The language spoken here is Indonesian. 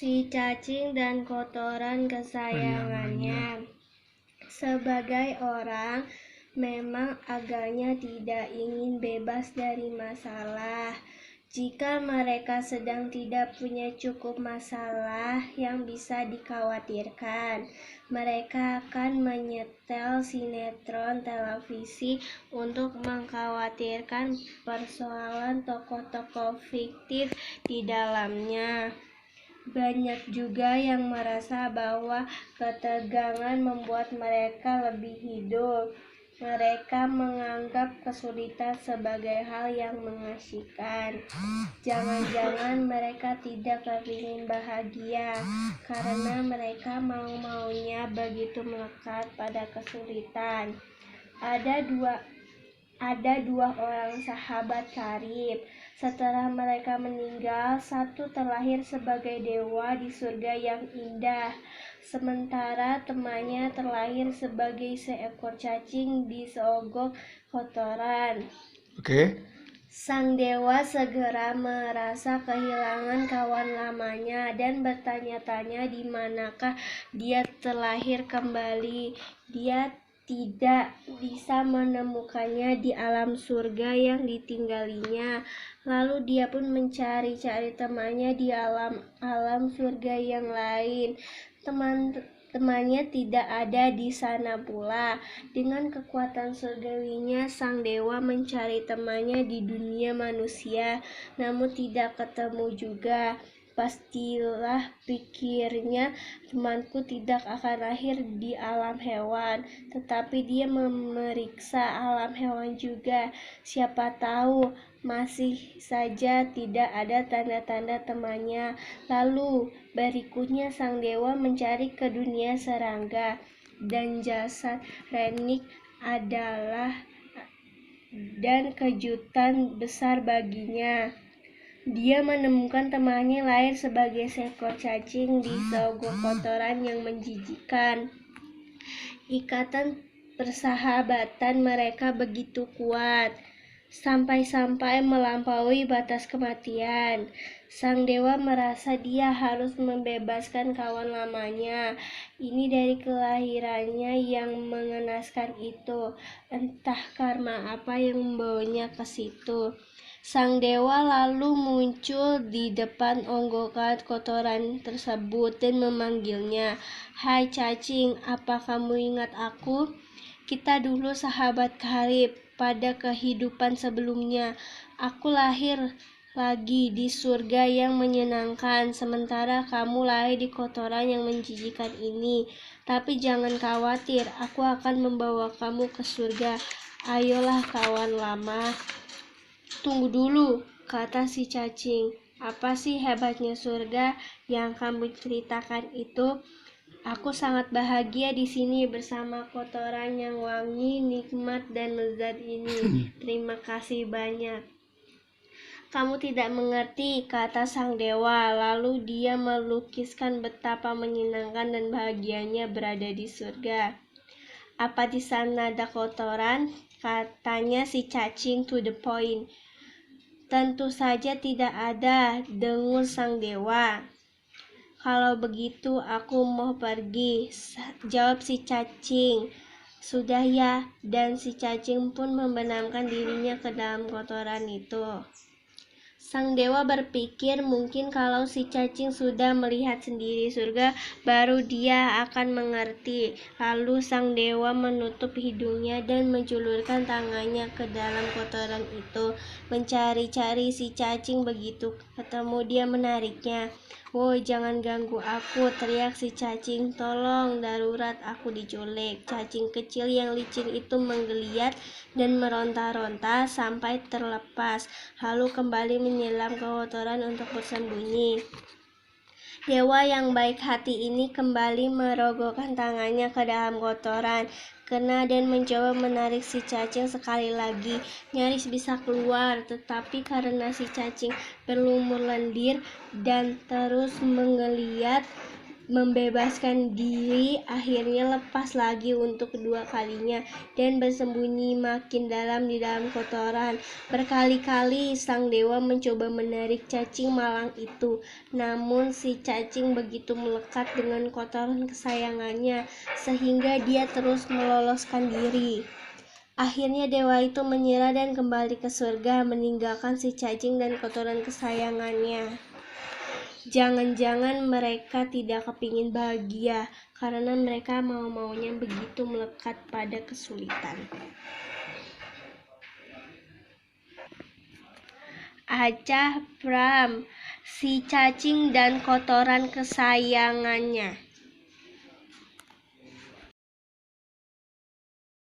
Si cacing dan kotoran kesayangannya. Sebagai orang, memang agaknya tidak ingin bebas dari masalah. Jika mereka sedang tidak punya cukup masalah yang bisa dikhawatirkan, mereka akan menyetel sinetron televisi untuk mengkhawatirkan persoalan tokoh-tokoh fiktif di dalamnya. Banyak juga yang merasa bahwa ketegangan membuat mereka lebih hidup. Mereka menganggap kesulitan sebagai hal yang mengasyikan. Jangan-jangan mereka tidak kepingin bahagia karena mereka mau-maunya begitu melekat pada kesulitan. Ada dua orang sahabat karib. Setelah mereka meninggal, satu terlahir sebagai dewa di surga yang indah, sementara temannya terlahir sebagai seekor cacing di seonggok kotoran. Sang dewa segera merasa kehilangan kawan lamanya dan bertanya-tanya di manakah dia terlahir kembali. Dia tidak bisa menemukannya di alam surga yang ditinggalinya. Lalu dia pun mencari-cari temannya di alam surga yang lain. Temannya tidak ada di sana pula. Dengan kekuatan surgawinya, sang dewa mencari temannya di dunia manusia, namun tidak ketemu juga. Pastilah, pikirnya, temanku tidak akan lahir di alam hewan, tetapi dia memeriksa alam hewan juga. Siapa tahu masih saja tidak ada tanda-tanda temannya. Lalu berikutnya sang dewa mencari ke dunia serangga, dan jasad Renik adalah dan kejutan besar baginya. Dia menemukan temannya lahir sebagai seekor cacing di seonggok kotoran yang menjijikkan. Ikatan persahabatan mereka begitu kuat, sampai-sampai melampaui batas kematian. Sang dewa merasa dia harus membebaskan kawan lamanya ini dari kelahirannya yang mengenaskan itu. Entah karma apa yang membawanya ke situ. Sang dewa lalu muncul di depan onggokan kotoran tersebut dan memanggilnya. "Hai cacing, apa kamu ingat aku? Kita dulu sahabat karib. Pada kehidupan sebelumnya, aku lahir lagi di surga yang menyenangkan, sementara kamu lahir di kotoran yang menjijikan ini. Tapi jangan khawatir, aku akan membawa kamu ke surga. Ayolah kawan lama." "Tunggu dulu," kata si cacing. "Apa sih hebatnya surga yang kamu ceritakan itu? Aku sangat bahagia di sini bersama kotoran yang wangi, nikmat, dan lezat ini. Terima kasih banyak." "Kamu tidak mengerti," kata sang dewa. Lalu dia melukiskan betapa menyenangkan dan bahagianya berada di surga. "Apa di sana ada kotoran?" katanya si cacing to the point. "Tentu saja tidak ada," dengus sang dewa. "Kalau begitu aku mau pergi," jawab si cacing. "Sudah ya," dan si cacing pun membenamkan dirinya ke dalam kotoran itu. Sang dewa berpikir mungkin kalau si cacing sudah melihat sendiri surga, baru dia akan mengerti. Lalu sang dewa menutup hidungnya dan menjulurkan tangannya ke dalam kotoran itu, mencari-cari si cacing. Begitu ketemu, dia menariknya. "Woi, jangan ganggu aku," teriak si cacing. "Tolong, darurat, aku diculik." Cacing kecil yang licin itu menggeliat dan meronta-ronta sampai terlepas, lalu kembali menyelam ke kotoran untuk bersembunyi. Dewa yang baik hati ini kembali merogohkan tangannya ke dalam kotoran, kena dan mencoba menarik si cacing sekali lagi. Nyaris bisa keluar, tetapi karena si cacing berlumur lendir dan terus menggeliat, membebaskan diri, akhirnya lepas lagi untuk kedua kalinya dan bersembunyi makin dalam di dalam kotoran. Berkali-kali sang dewa mencoba menarik cacing malang itu, namun si cacing begitu melekat dengan kotoran kesayangannya sehingga dia terus meloloskan diri. Akhirnya dewa itu menyerah dan kembali ke surga, meninggalkan si cacing dan kotoran kesayangannya. Jangan-jangan mereka tidak kepingin bahagia karena mereka mau-maunya begitu melekat pada kesulitan. Acah Pram, si cacing dan kotoran kesayangannya.